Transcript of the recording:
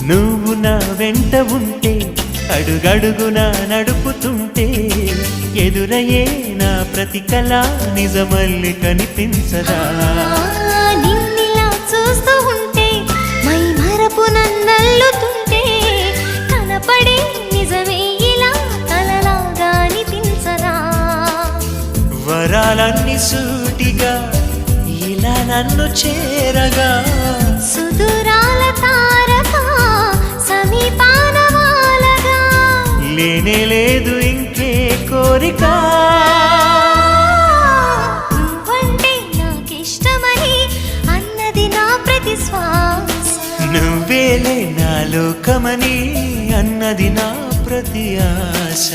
నువ్వు నా వెంట ఉంటే అడుగడుగునా నడుపుతుంటే ఎదురయ్యే నా ప్రతి కళ నిజమల్లి కనిపించదా నిన్నిలా చూస్తూ ఉంటే మై మరపు నన్నల్లుతుంటే కనపడే నిజమే ఇలా కలలాగా అనిపించదా వరాలన్నీ సూటిగా ఇలా నన్ను చేరగా సుదూరాల తారక సమీపాన వాలగా లేనే లేదు ఇంకే కోరిక నువ్వంటే నాకిష్టమని అన్నది నా ప్రతి శ్వాస నువ్వేలే నా లోకమని అన్నది నా ప్రతి ఆశ